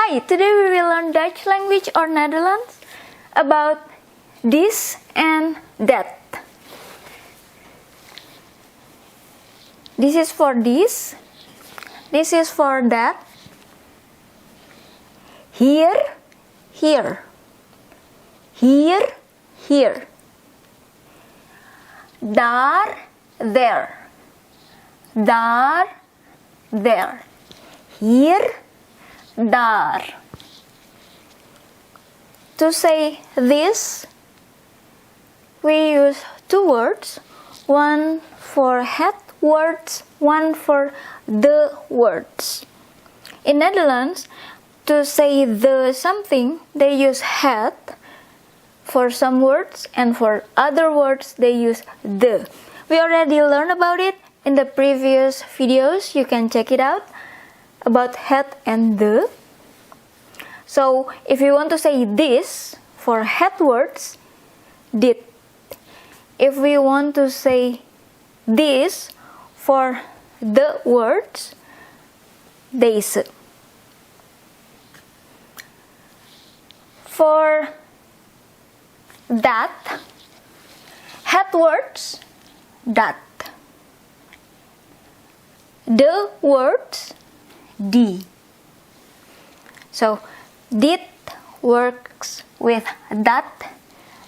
Hi, today we will learn Dutch language or Netherlands about this and that. This is for this is for that, here, here, here, here, daar, there, daar, there, hier, daar. To say this, we use two words, one for het words, one for the words. In Netherlands, to say the something, they use het for some words, and for other words, they use the. We already learned about it in the previous videos. You can check it out about het and the. So if you want to say this for het words, dit. If we want to say this for the words, deze. For that, het words, dat. The words, die. So dit works with dat,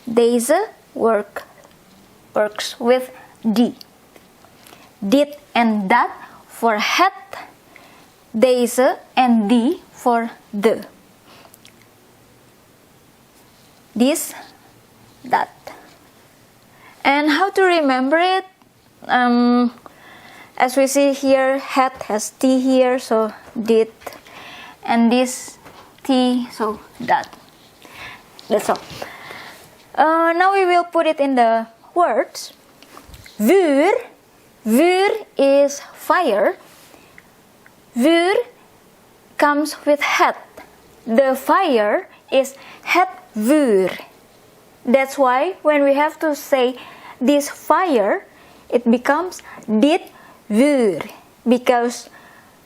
deze works with die. Dit and dat for het, deze and die for the. This, that. And how to remember it? As we see here, het has t here, so dit, and this t, so that. That's all. Now we will put it in the words. Vuur is fire. Vuur comes with het. The fire is het vuur. That's why when we have to say this fire, it becomes dit vuur, because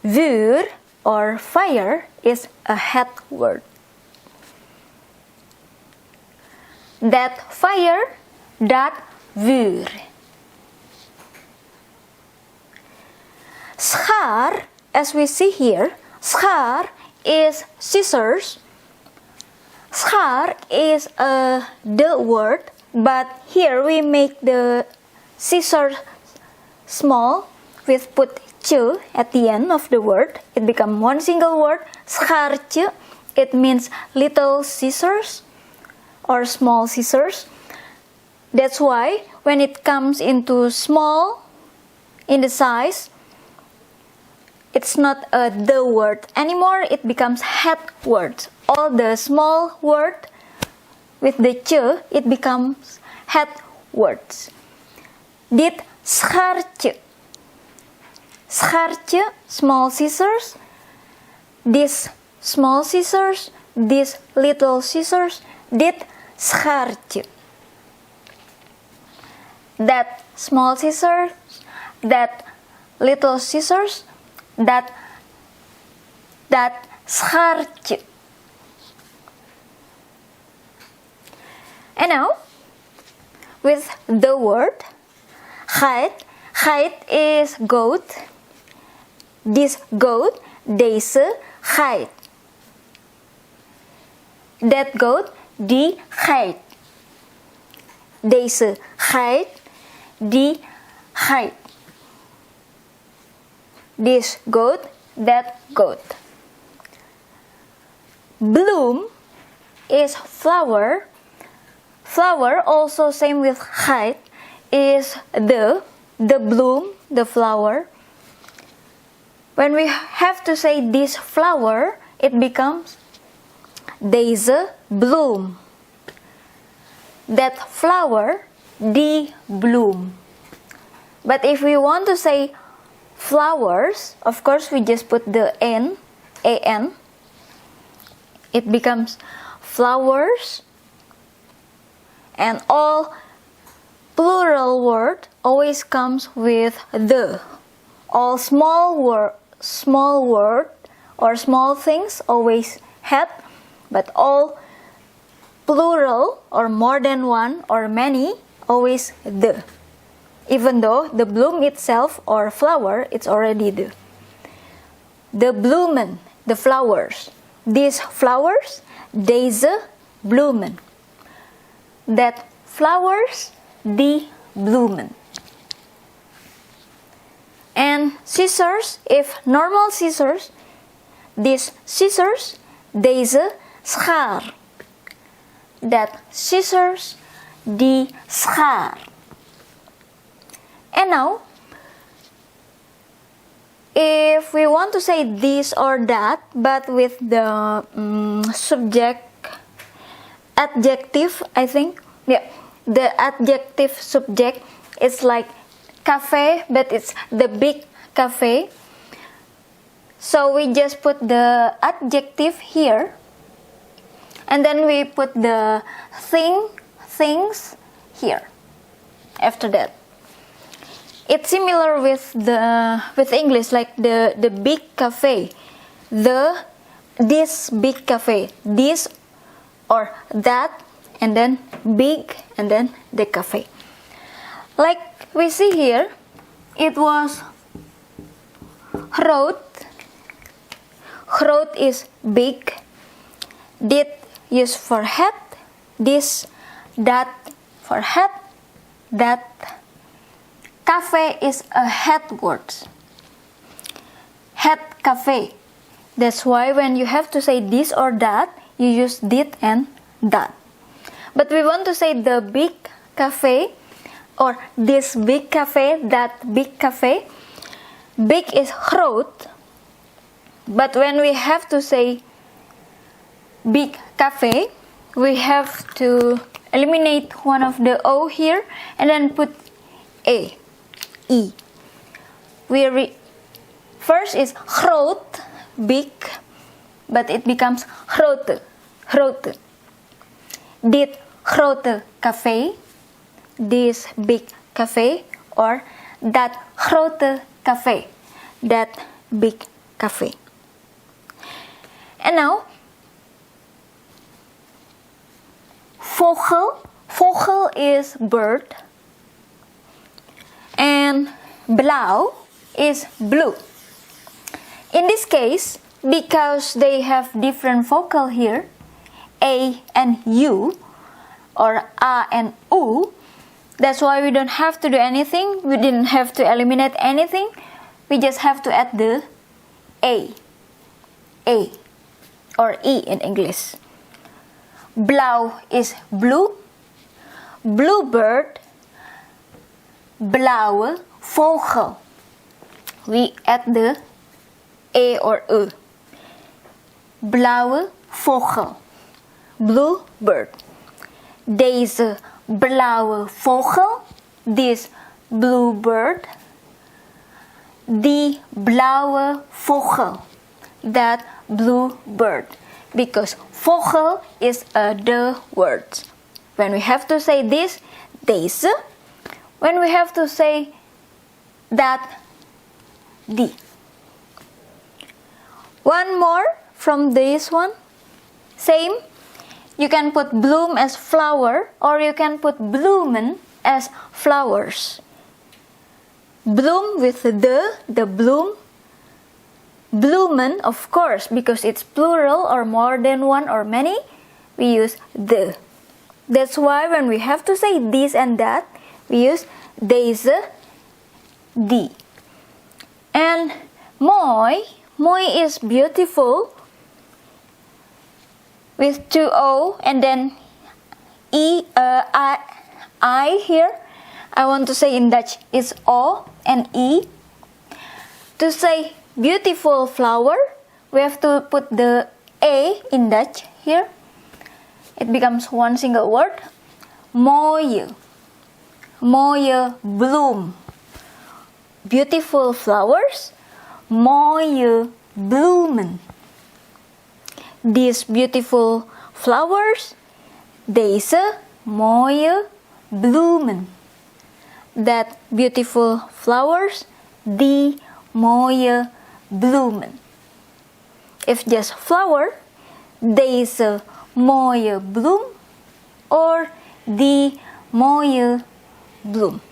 vuur or fire is a het word. That fire, dat vuur. Schaar, as we see here, schaar is scissors. Schaar is the word, but here we make the scissors small with put ch at the end of the word. It becomes one single word, schaartje. It means little scissors or small scissors. That's why when it comes into small in the size, it's not the word anymore, it becomes het word. All the small word with the ch, it becomes het words. Dit schaartje. Schaartje, small scissors. This small scissors, this little scissors. Dit schaartje. That small scissors, that little scissors, dat schaartje. And now, with the word geit. Geit is goat. This goat, deze geit. That goat, die geit. Deze geit, die geit. This goat, that goat. Bloom is flower. Flower, also same with geit, is the bloom, the flower. When we have to say this flower, it becomes deze bloem. That flower, die bloem. But if we want to say flowers, of course we just put the an. It becomes flowers, and all plural word always comes with the. All small word or small things always het, but all plural or more than one or many, always the. Even though the bloom itself or flower, it's already the. The bloemen, the flowers. These flowers, deze bloemen. That flowers, die bloemen. And scissors, if normal scissors, these scissors, deze schaar. That scissors, die schaar. And now, if we want to say this or that, but with the subject, adjective, I think, yeah, the adjective subject is like cafe, but it's the big cafe. So we just put the adjective here, and then we put the things here after that. It's similar with English, like the big cafe, this big cafe, this or that, and then big, and then the cafe. Like we see here, it was groot. Groot is big. Dit used for het. This, that for het. That. Cafe is a het word. Het cafe. That's why when you have to say this or that, you use dit and that. But we want to say the big cafe, or this big cafe, that big cafe. Big is groot. But when we have to say big cafe, we have to eliminate one of the O here and then put A, E. First is groot, big, but it becomes grote, grote. Dit grote café, this big cafe, or dat grote café, that big cafe. And now, vogel. Vogel is bird. And blauw is blue. In this case, because they have different vocal here, A and U, or A and U, that's why we don't have to do anything. We didn't have to eliminate anything. We just have to add the A, or E in English. Blauw is blue. Bluebird. Blauwe vogel. We add the E or U. Blauwe vogel. Bluebird. Deze blauwe vogel. This bluebird. Die blauwe vogel. That bluebird. Because vogel is a the word. When we have to say this, deze. When we have to say that, die. One more from this one. Same. You can put bloom as flower, or you can put bloemen as flowers. Bloom with the bloom. Bloemen, of course, because it's plural or more than one or many, we use the. That's why when we have to say this and that, we use deze, die. And mooi. Mooi is beautiful with two O and then I here. I want to say in Dutch it's O and E. To say beautiful flower, we have to put the A in Dutch here. It becomes one single word. Mooie. Mooie bloem. Beautiful flowers. Mooie bloemen. These beautiful flowers. Deze mooie bloemen. That beautiful flowers. Die mooie bloemen. If just flower, deze mooie bloem or die mooie bloem.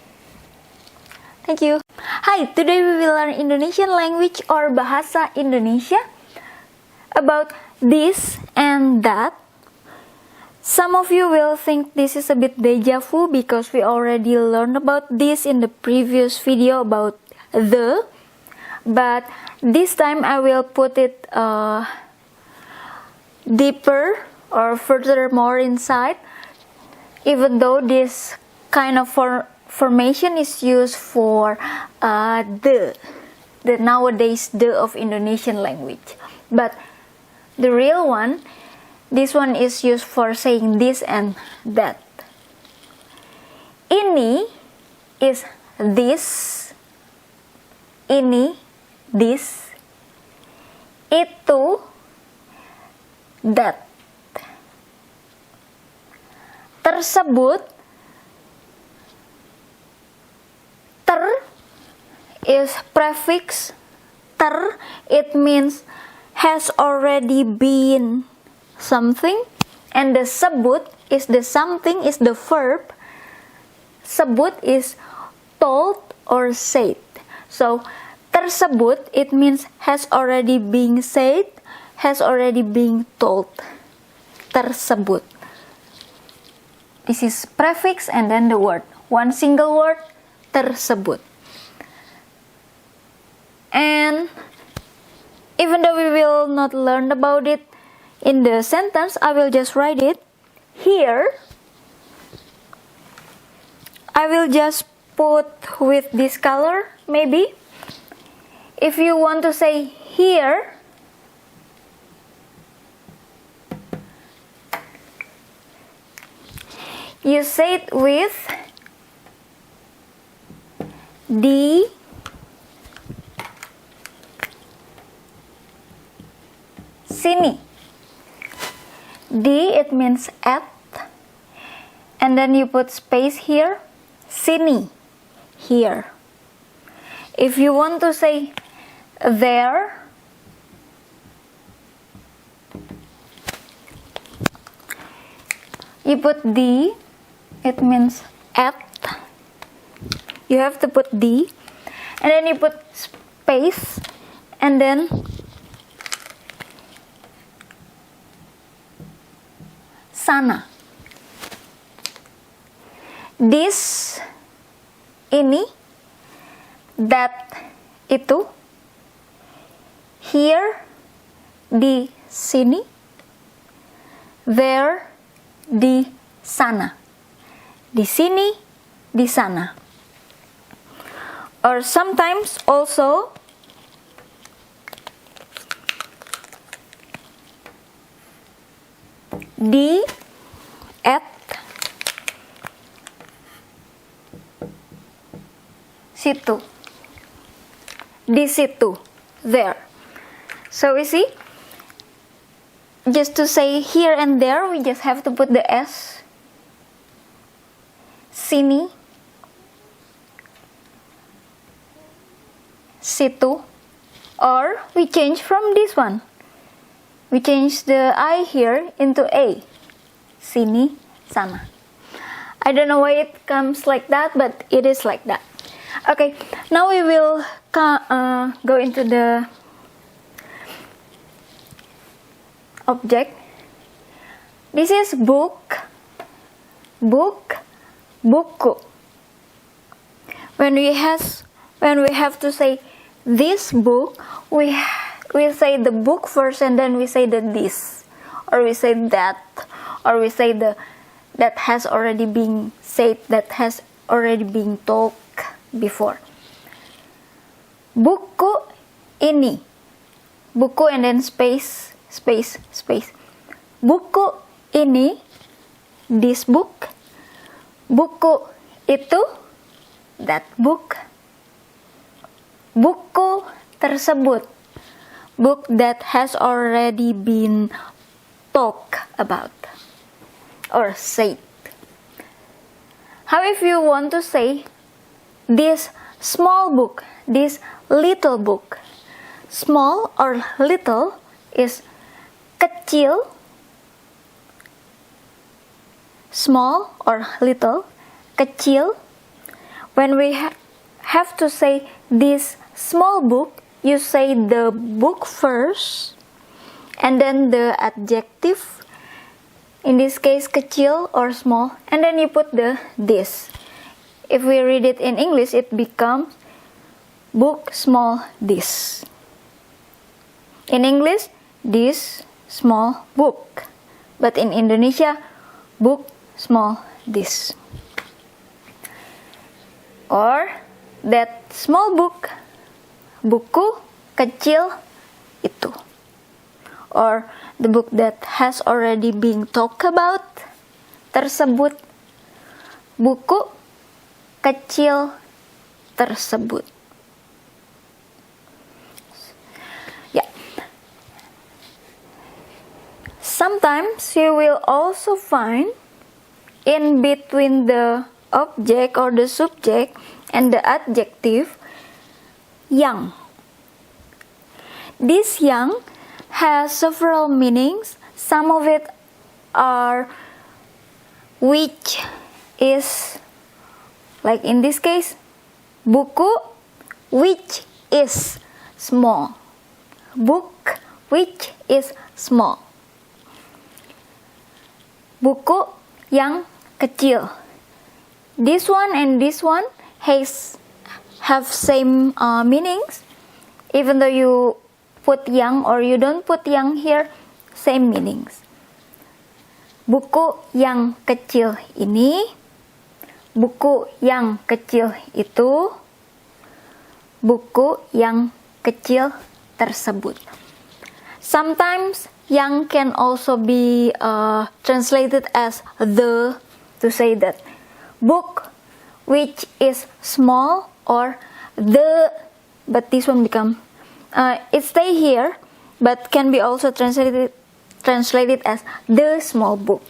Thank you. Hi, today we will learn Indonesian language or Bahasa Indonesia about this and that. Some of you will think this is a bit deja vu because we already learned about this in the previous video about the, but this time I will put it deeper or furthermore inside, even though this kind of formation is used for the nowadays the of Indonesian language, but the real one, this one is used for saying this and that. Ini is this, ini this, itu that. Tersebut, ter is prefix. Ter, it means has already been something, and the sebut is the something is the verb. Sebut is told or said. So tersebut, it means has already been said, has already been told. Tersebut. This is prefix and then the word. One single word, tersebut. And even though we will not learn about it in the sentence, I will just write it here. I will just put with this color, maybe. If you want to say here, you say it with di sini. Di, it means at, and then you put space here. Sini, here. If you want to say there, you put di, it means at. You have to put di, and then you put space, and then sana. This, ini, that, itu, here, di sini, there, di sana, di sini, di sana. Or sometimes also di, at, situ, di situ, there. So we see, just to say here and there, we just have to put the S. Sini, situ, or we change from this one. We change the I here into A. Sini, sana. I don't know why it comes like that, but it is like that. Okay, now we will go into the object. This is book, book, buku. When we have to say this book, we say the book first, and then we say the this, or we say that, or we say the that has already been said, that has already been told before. Buku ini, buku and then space, space, space. Buku ini, this book. Buku itu, that book. Buku tersebut, book that has already been talked about or said. How if you want to say this small book, this little book? Small or little is kecil small or little, kecil. When we have to say this small book, you say the book first, and then the adjective, in this case kecil or small, and then you put the this. If we read it in English, it becomes book small this. In English, this small book. But in Indonesia, book small this. Or that small book, buku kecil itu. Or the book that has already been talked about, tersebut, buku kecil tersebut. Yeah. Sometimes you will also find in between the object or the subject and the adjective yang. This yang has several meanings. Some of it are which is, like in this case, buku which is small. Book which is small. Buku yang kecil. This one and this one have same meanings. Even though you put yang or you don't put yang here, same meanings. Buku yang kecil ini, buku yang kecil itu, buku yang kecil tersebut. Sometimes yang can also be translated as the, to say that book which is small, or the, but this one become it stay here, but can be also translated as the small book.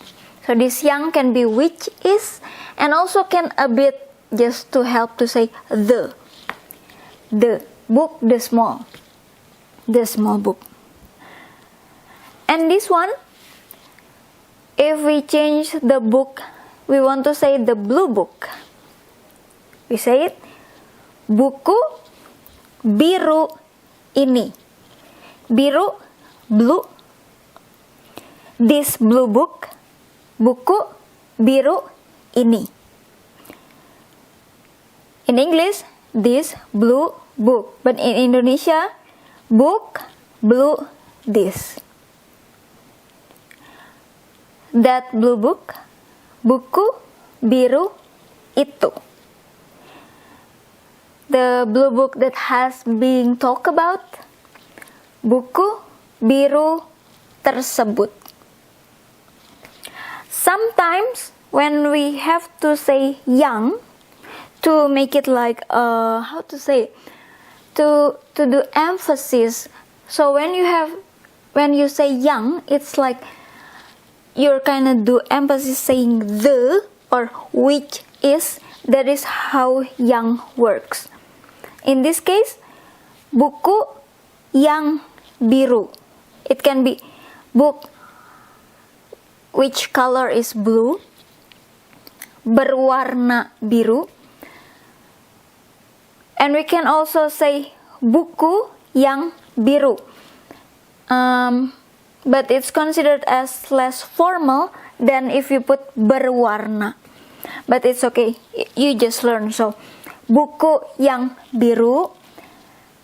So this yang can be which is, and also can a bit just to help to say the book, the small book. And this one, if we change the book, we want to say the blue book. We say it, buku biru ini. Biru, blue. This blue book, buku biru ini. In English, this blue book. But in Indonesia, book, blue, this. That blue book, buku biru itu. The blue book that has been talked about, buku biru tersebut. Sometimes when we have to say yang, to make it like how to say, to do emphasis. So when you say yang, it's like you're kind of do emphasis saying the or which is. That is how yang works. In this case, buku yang biru. It can be book which color is blue, berwarna biru. And we can also say buku yang biru. But it's considered as less formal than if you put berwarna. But it's okay, you just learn. So, buku yang biru,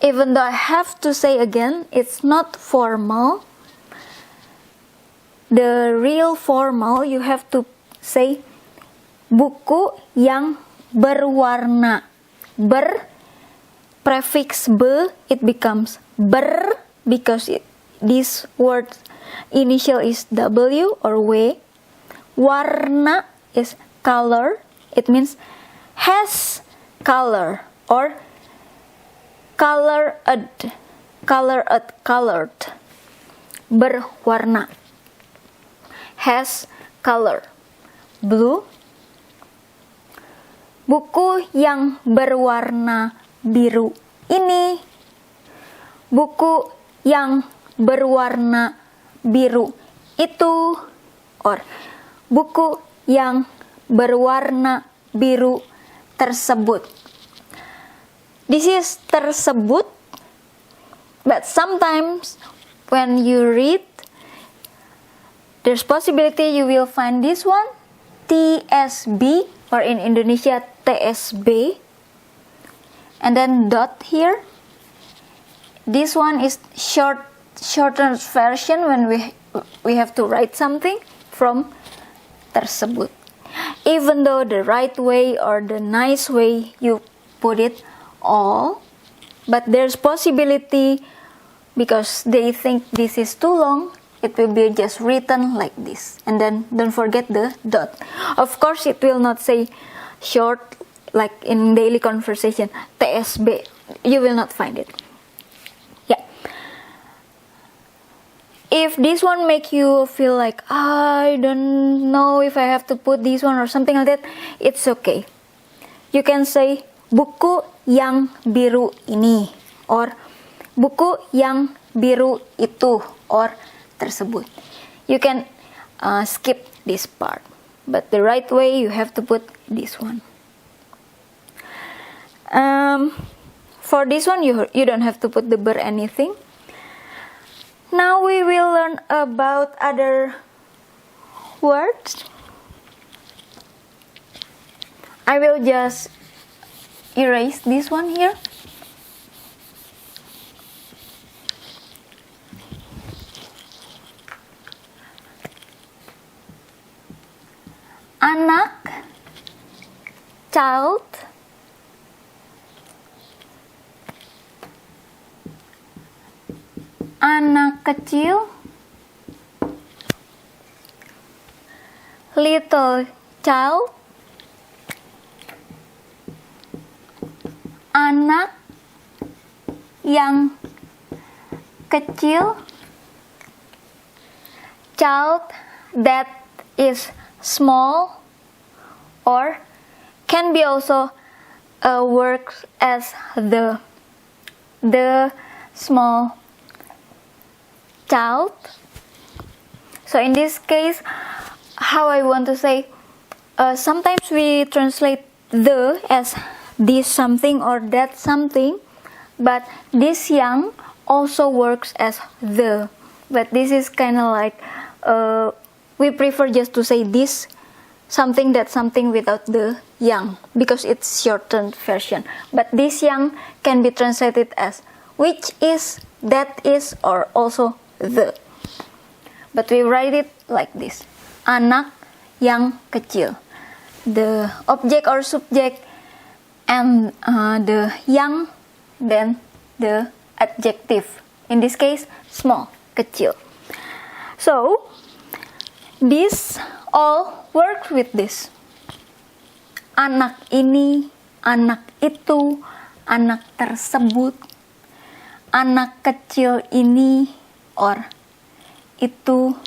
even though I have to say again, it's not formal. The real formal, you have to say buku yang berwarna. Ber, prefix be, it becomes ber, because this word initial is W or W. Warna is color, it means has color or colored, berwarna, has color, blue. Buku yang berwarna biru ini, buku yang berwarna biru itu, or buku yang berwarna biru tersebut. This is tersebut, but sometimes when you read, there's possibility you will find this one, TSB, or in Indonesia, TSB, and then dot here. This one is shorter version when we have to write something from tersebut. Even though the right way or the nice way you put it all, but there's possibility because they think this is too long, it will be just written like this, and then don't forget the dot. Of course, it will not say short like in daily conversation, TSB. You will not find it. Yeah. If this one make you feel like, I don't know if I have to put this one or something like that, it's okay. You can say buku yang biru ini, or buku yang biru itu, or tersebut. You can skip this part, but the right way you have to put this one. For this one you don't have to put the ber anything. Now we will learn about other words. I will just erase this one here. Anak, child, anak kecil, little child, anak yang kecil, child that is small, or can be also works as the small child. So in this case, how I want to say, sometimes we translate the as this something or that something, but this yang also works as the. But this is kind of like, we prefer just to say this something, that something without the yang, because it's shortened version. But this yang can be translated as which is, that is, or also the. But we write it like this: anak yang kecil. The object or subject and the yang, then the adjective. In this case, small, kecil. So this all work with this. Anak ini, anak itu, anak tersebut, anak kecil ini, or itu,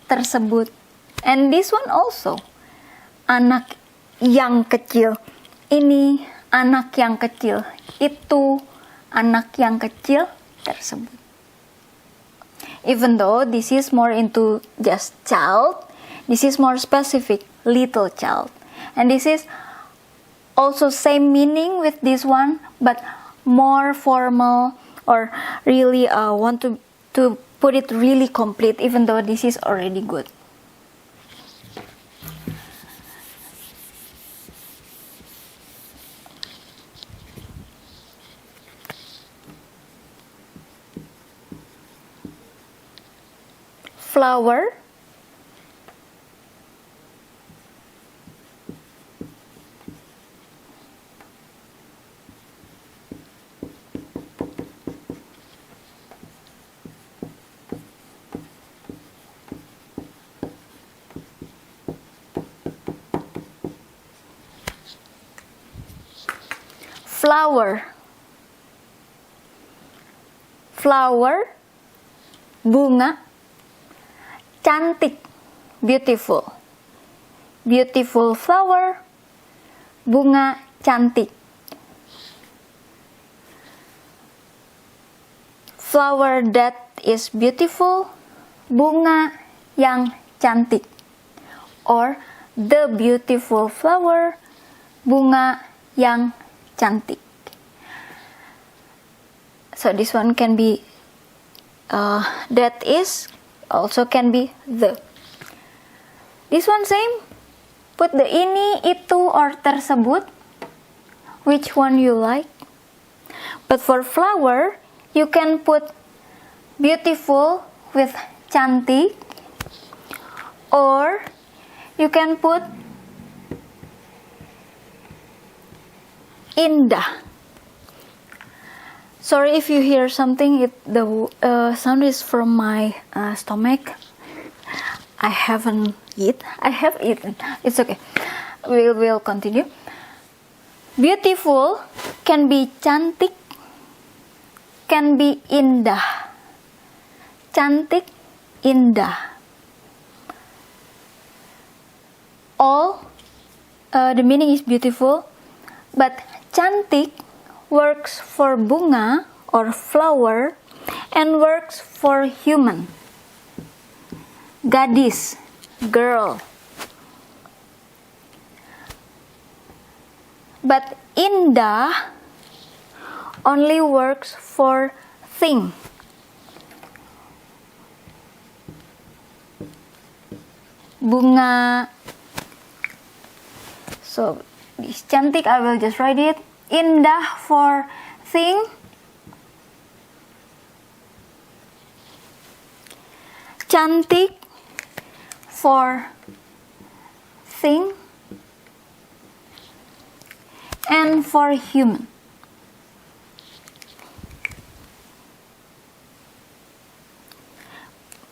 tersebut. And this one also, anak yang kecil ini, anak yang kecil itu, anak yang kecil tersebut. Even though this is more into just child, this is more specific, little child. And this is also same meaning with this one, but more formal, or really want to put it really complete, even though this is already good. Flower, flower, flower, bunga, cantik, beautiful, beautiful flower, bunga cantik. Flower that is beautiful, bunga yang cantik, or the beautiful flower, bunga yang cantik. So this one can be that is, also can be the. This one same, put the ini, itu, or tersebut, which one you like. But for flower, you can put beautiful with cantik, or you can put indah. Sorry if you hear something, the sound is from my stomach. I have eaten. It's okay. We'll continue. Beautiful can be cantik, can be indah. Cantik, indah. All the meaning is beautiful, but cantik works for bunga or flower and works for human. Gadis, girl. But indah only works for thing. Bunga. So this cantik, I will just write it. Indah for thing. Cantik for thing. And for human.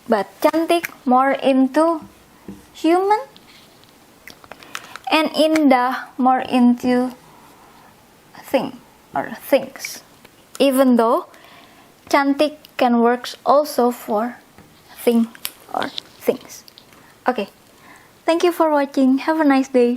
But cantik more into human, and indah more into thing or things. Even though cantik can work also for thing or things. Okay, thank you for watching. Have a nice day.